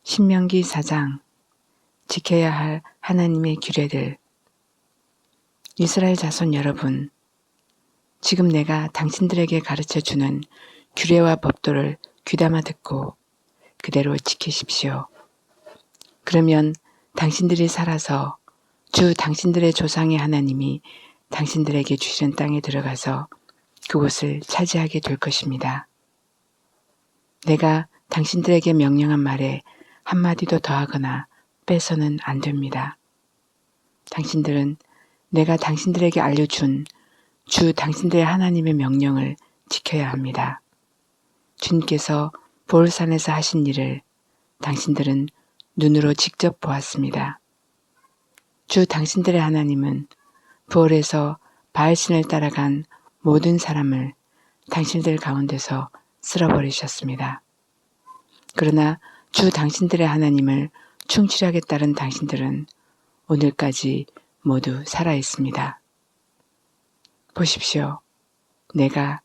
신명기 4장 지켜야 할 하나님의 규례들. 이스라엘 자손 여러분, 지금 내가 당신들에게 가르쳐주는 규례와 법도를 귀담아 듣고 그대로 지키십시오. 그러면 당신들이 살아서 주 당신들의 조상의 하나님이 당신들에게 주시는 땅에 들어가서 그곳을 차지하게 될 것입니다. 내가 당신들에게 명령한 말에 한마디도 더하거나 빼서는 안 됩니다. 당신들은 내가 당신들에게 알려준 주 당신들의 하나님의 명령을 지켜야 합니다. 주님께서 보홀산에서 하신 일을 당신들은 눈으로 직접 보았습니다. 주 당신들의 하나님은 부올에서 바알신을 따라간 모든 사람을 당신들 가운데서 쓸어버리셨습니다. 그러나 주 당신들의 하나님을 충실하게 따른 당신들은 오늘까지 모두 살아 있습니다. 보십시오. 내가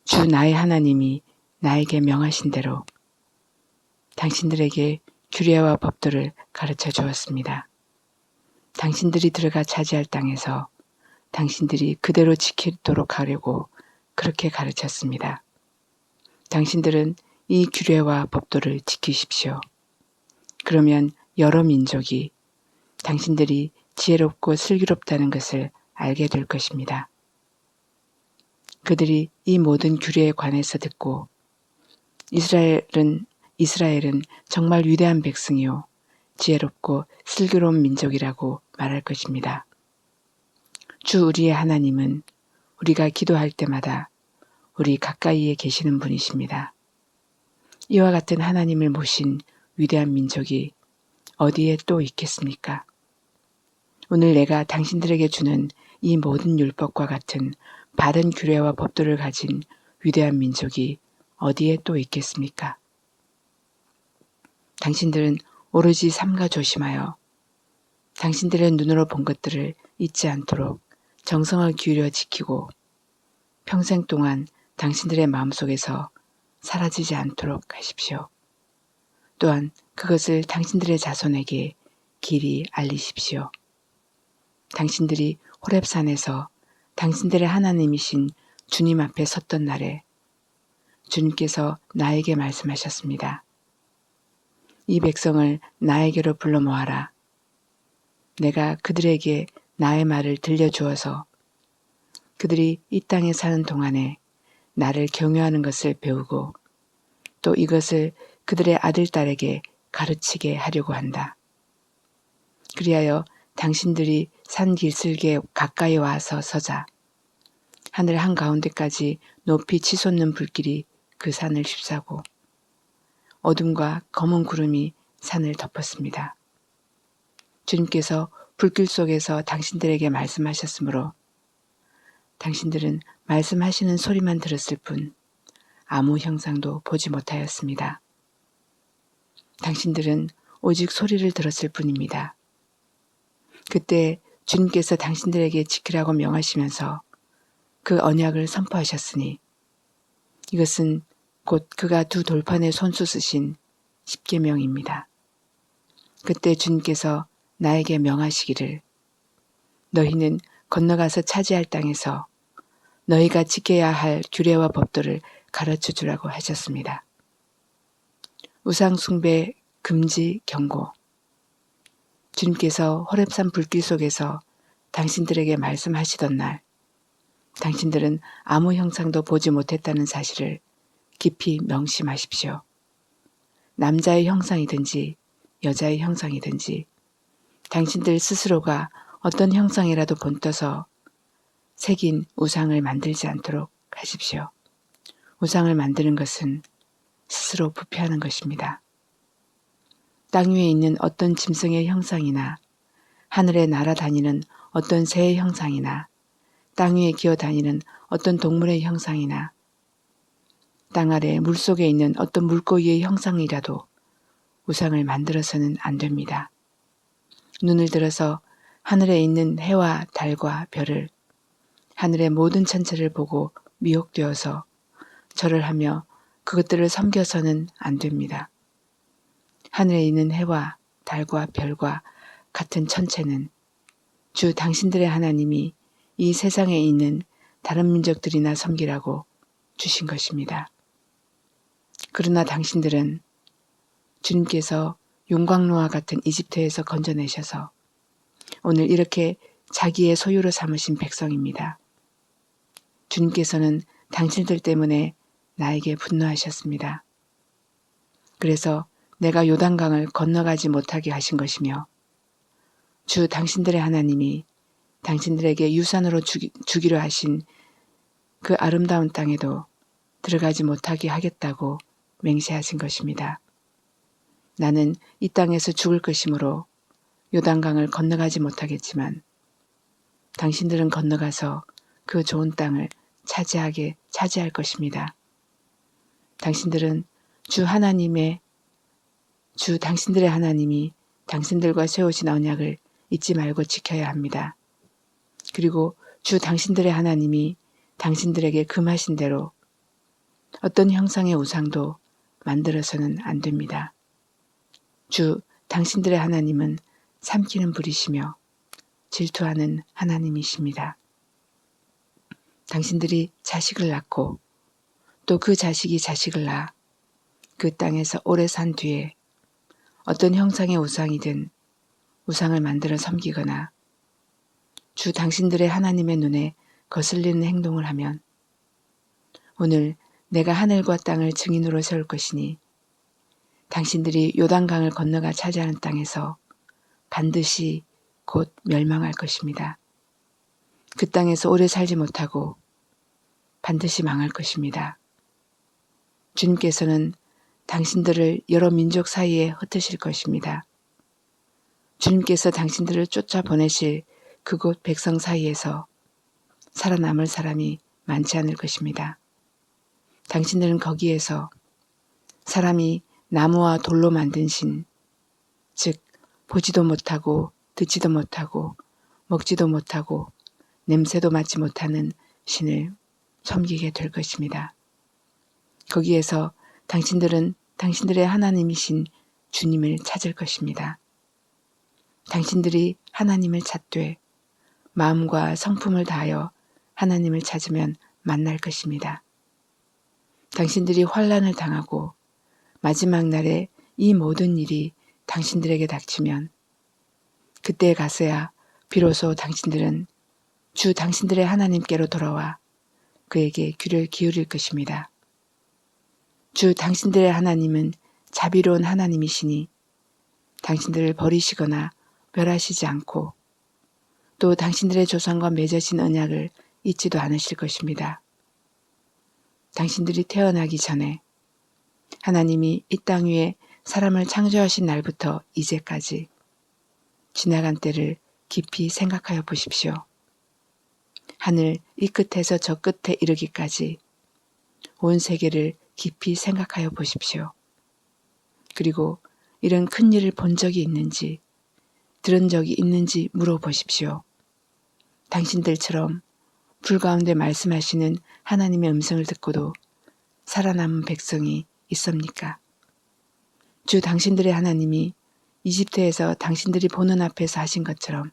주 나의 하나님이 나에게 명하신 대로 당신들에게 규례와 법도를 가르쳐 주었습니다. 당신들이 들어가 차지할 땅에서 당신들이 그대로 지키도록 하려고 그렇게 가르쳤습니다. 당신들은 이 규례와 법도를 지키십시오. 그러면 여러 민족이 당신들이 지혜롭고 슬기롭다는 것을 알게 될 것입니다. 그들이 이 모든 규례에 관해서 듣고 이스라엘은 정말 위대한 백성이요 지혜롭고 슬기로운 민족이라고 말할 것입니다. 주 우리의 하나님은 우리가 기도할 때마다 우리 가까이에 계시는 분이십니다. 이와 같은 하나님을 모신 위대한 민족이 어디에 또 있겠습니까? 오늘 내가 당신들에게 주는 이 모든 율법과 같은 바른 규례와 법도를 가진 위대한 민족이 어디에 또 있겠습니까? 당신들은 오로지 삼가 조심하여 당신들의 눈으로 본 것들을 잊지 않도록 정성을 기울여 지키고 평생 동안 당신들의 마음속에서 사라지지 않도록 하십시오. 또한 그것을 당신들의 자손에게 길이 알리십시오. 당신들이 호렙산에서 당신들의 하나님이신 주님 앞에 섰던 날에 주님께서 나에게 말씀하셨습니다. 이 백성을 나에게로 불러 모아라. 내가 그들에게 나의 말을 들려주어서 그들이 이 땅에 사는 동안에 나를 경외하는 것을 배우고 또 이것을 그들의 아들, 딸에게 가르치게 하려고 한다. 그리하여 당신들이 산 길슬기에 가까이 와서 서자. 하늘 한가운데까지 높이 치솟는 불길이 그 산을 휩싸고 어둠과 검은 구름이 산을 덮었습니다. 주님께서 불길 속에서 당신들에게 말씀하셨으므로 당신들은 말씀하시는 소리만 들었을 뿐 아무 형상도 보지 못하였습니다. 당신들은 오직 소리를 들었을 뿐입니다. 그때 주님께서 당신들에게 지키라고 명하시면서 그 언약을 선포하셨으니 이것은 곧 그가 두 돌판에 손수 쓰신 십계명입니다. 그때 주님께서 나에게 명하시기를 너희는 건너가서 차지할 땅에서 너희가 지켜야 할 규례와 법도를 가르쳐 주라고 하셨습니다. 우상 숭배 금지 경고. 주님께서 호렙산 불길 속에서 당신들에게 말씀하시던 날 당신들은 아무 형상도 보지 못했다는 사실을 깊이 명심하십시오. 남자의 형상이든지 여자의 형상이든지 당신들 스스로가 어떤 형상이라도 본떠서 새긴 우상을 만들지 않도록 하십시오. 우상을 만드는 것은 스스로 부패하는 것입니다. 땅 위에 있는 어떤 짐승의 형상이나 하늘에 날아다니는 어떤 새의 형상이나 땅 위에 기어다니는 어떤 동물의 형상이나 땅 아래 물속에 있는 어떤 물고기의 형상이라도 우상을 만들어서는 안 됩니다. 눈을 들어서 하늘에 있는 해와 달과 별을 하늘의 모든 천체를 보고 미혹되어서 절을 하며 그것들을 섬겨서는 안 됩니다. 하늘에 있는 해와 달과 별과 같은 천체는 주 당신들의 하나님이 이 세상에 있는 다른 민족들이나 섬기라고 주신 것입니다. 그러나 당신들은 주님께서 용광로와 같은 이집트에서 건져내셔서 오늘 이렇게 자기의 소유로 삼으신 백성입니다. 주님께서는 당신들 때문에 나에게 분노하셨습니다. 그래서 내가 요단강을 건너가지 못하게 하신 것이며 주 당신들의 하나님이 당신들에게 유산으로 주기로 하신 그 아름다운 땅에도 들어가지 못하게 하겠다고 맹세하신 것입니다. 나는 이 땅에서 죽을 것이므로 요단강을 건너가지 못하겠지만 당신들은 건너가서 그 좋은 땅을 차지할 것입니다. 당신들은 당신들의 하나님이 당신들과 세우신 언약을 잊지 말고 지켜야 합니다. 그리고 주 당신들의 하나님이 당신들에게 금하신 대로 어떤 형상의 우상도 만들어서는 안 됩니다. 주 당신들의 하나님은 삼키는 불이시며 질투하는 하나님이십니다. 당신들이 자식을 낳고 또 그 자식이 자식을 낳아 그 땅에서 오래 산 뒤에 어떤 형상의 우상이든 우상을 만들어 섬기거나 주 당신들의 하나님의 눈에 거슬리는 행동을 하면 오늘 내가 하늘과 땅을 증인으로 세울 것이니 당신들이 요단강을 건너가 차지하는 땅에서 반드시 곧 멸망할 것입니다. 그 땅에서 오래 살지 못하고 반드시 망할 것입니다. 주님께서는 당신들을 여러 민족 사이에 흩으실 것입니다. 주님께서 당신들을 쫓아보내실 그곳 백성 사이에서 살아남을 사람이 많지 않을 것입니다. 당신들은 거기에서 사람이 나무와 돌로 만든 신, 즉 보지도 못하고 듣지도 못하고 먹지도 못하고 냄새도 맡지 못하는 신을 섬기게 될 것입니다. 거기에서 당신들은 당신들의 하나님이신 주님을 찾을 것입니다. 당신들이 하나님을 찾되 마음과 성품을 다하여 하나님을 찾으면 만날 것입니다. 당신들이 환난을 당하고 마지막 날에 이 모든 일이 당신들에게 닥치면 그때 가서야 비로소 당신들은 주 당신들의 하나님께로 돌아와 그에게 귀를 기울일 것입니다. 주 당신들의 하나님은 자비로운 하나님이시니 당신들을 버리시거나 멸하시지 않고 또 당신들의 조상과 맺으신 언약을 잊지도 않으실 것입니다. 당신들이 태어나기 전에 하나님이 이 땅 위에 사람을 창조하신 날부터 이제까지 지나간 때를 깊이 생각하여 보십시오. 하늘 이 끝에서 저 끝에 이르기까지 온 세계를 깊이 생각하여 보십시오. 그리고 이런 큰 일을 본 적이 있는지 들은 적이 있는지 물어보십시오. 당신들처럼 불 가운데 말씀하시는 하나님의 음성을 듣고도 살아남은 백성이 있습니까? 주 당신들의 하나님이 이집트에서 당신들이 보는 앞에서 하신 것처럼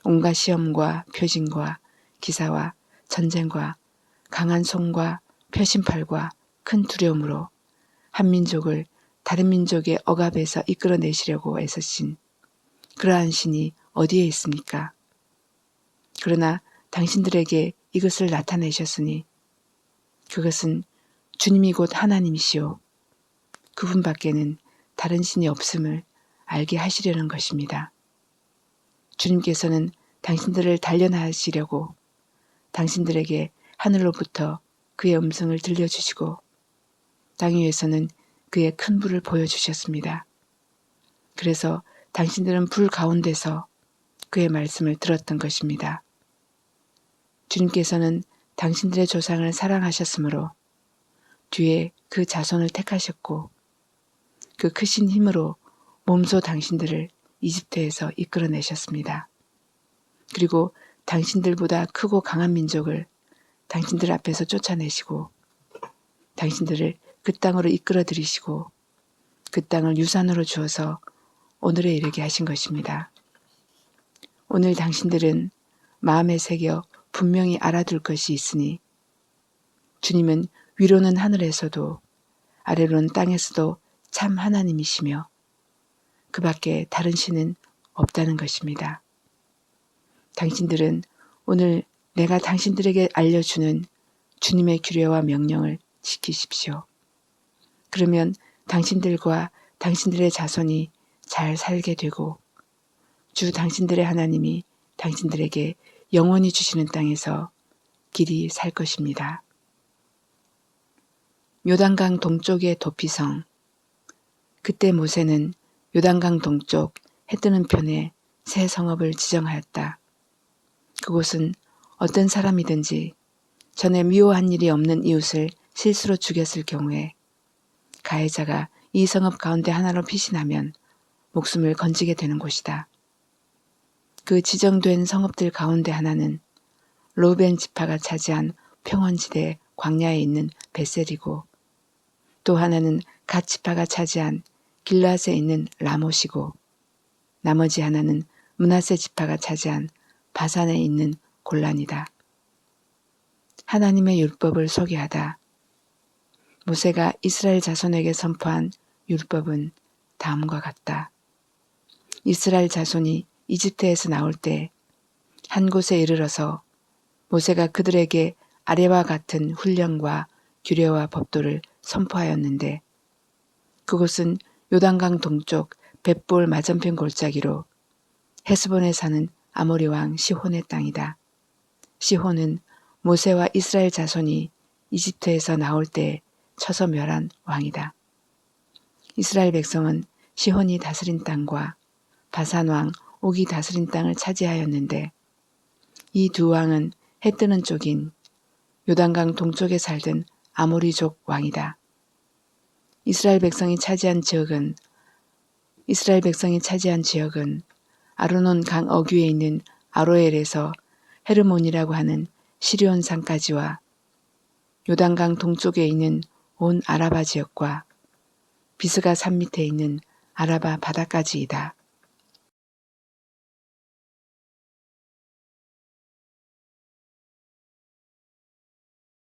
온갖 시험과 표징과 기사와 전쟁과 강한 손과 표심팔과 큰 두려움으로 한 민족을 다른 민족의 억압에서 이끌어내시려고 애쓰신 그러한 신이 어디에 있습니까? 그러나 당신들에게 이것을 나타내셨으니 그것은 주님이 곧 하나님이시오. 그분밖에는 다른 신이 없음을 알게 하시려는 것입니다. 주님께서는 당신들을 단련하시려고 당신들에게 하늘로부터 그의 음성을 들려주시고 땅 위에서는 그의 큰 불을 보여주셨습니다. 그래서 당신들은 불 가운데서 그의 말씀을 들었던 것입니다. 주님께서는 당신들의 조상을 사랑하셨으므로 뒤에 그 자손을 택하셨고 그 크신 힘으로 몸소 당신들을 이집트에서 이끌어내셨습니다. 그리고 당신들보다 크고 강한 민족을 당신들 앞에서 쫓아내시고 당신들을 그 땅으로 이끌어 들이시고 그 땅을 유산으로 주어서 오늘에 이르게 하신 것입니다. 오늘 당신들은 마음에 새겨 분명히 알아둘 것이 있으니 주님은 위로는 하늘에서도 아래로는 땅에서도 참 하나님이시며 그 밖에 다른 신은 없다는 것입니다. 당신들은 오늘 내가 당신들에게 알려주는 주님의 규례와 명령을 지키십시오. 그러면 당신들과 당신들의 자손이 잘 살게 되고 주 당신들의 하나님이 당신들에게 영원히 주시는 땅에서 길이 살 것입니다. 요단강 동쪽의 도피성. 그때 모세는 요단강 동쪽 해뜨는 편에 새 성읍을 지정하였다. 그곳은 어떤 사람이든지 전에 미워한 일이 없는 이웃을 실수로 죽였을 경우에 가해자가 이 성읍 가운데 하나로 피신하면 목숨을 건지게 되는 곳이다. 그 지정된 성읍들 가운데 하나는 르우벤 지파가 차지한 평원지대 광야에 있는 베셀이고 또 하나는 갓 지파가 차지한 길앗에 있는 라못이고 나머지 하나는 므낫세 지파가 차지한 바산에 있는 골란이다. 하나님의 율법을 소개하다. 모세가 이스라엘 자손에게 선포한 율법은 다음과 같다. 이스라엘 자손이 이집트에서 나올 때 한 곳에 이르러서 모세가 그들에게 아래와 같은 훈령과 규례와 법도를 선포하였는데 그곳은 요단강 동쪽 벳볼 맞은편 골짜기로 헤스본에 사는 아모리 왕 시혼의 땅이다. 시혼은 모세와 이스라엘 자손이 이집트에서 나올 때 쳐서 멸한 왕이다. 이스라엘 백성은 시혼이 다스린 땅과 바산 왕 옥이 다스린 땅을 차지하였는데 이 두 왕은 해 뜨는 쪽인 요단강 동쪽에 살던 아모리족 왕이다. 이스라엘 백성이 차지한 지역은 아르논 강 어귀에 있는 아로엘에서 헤르몬이라고 하는 시리온 산까지와 요단강 동쪽에 있는 온 아라바 지역과 비스가 산 밑에 있는 아라바 바다까지이다.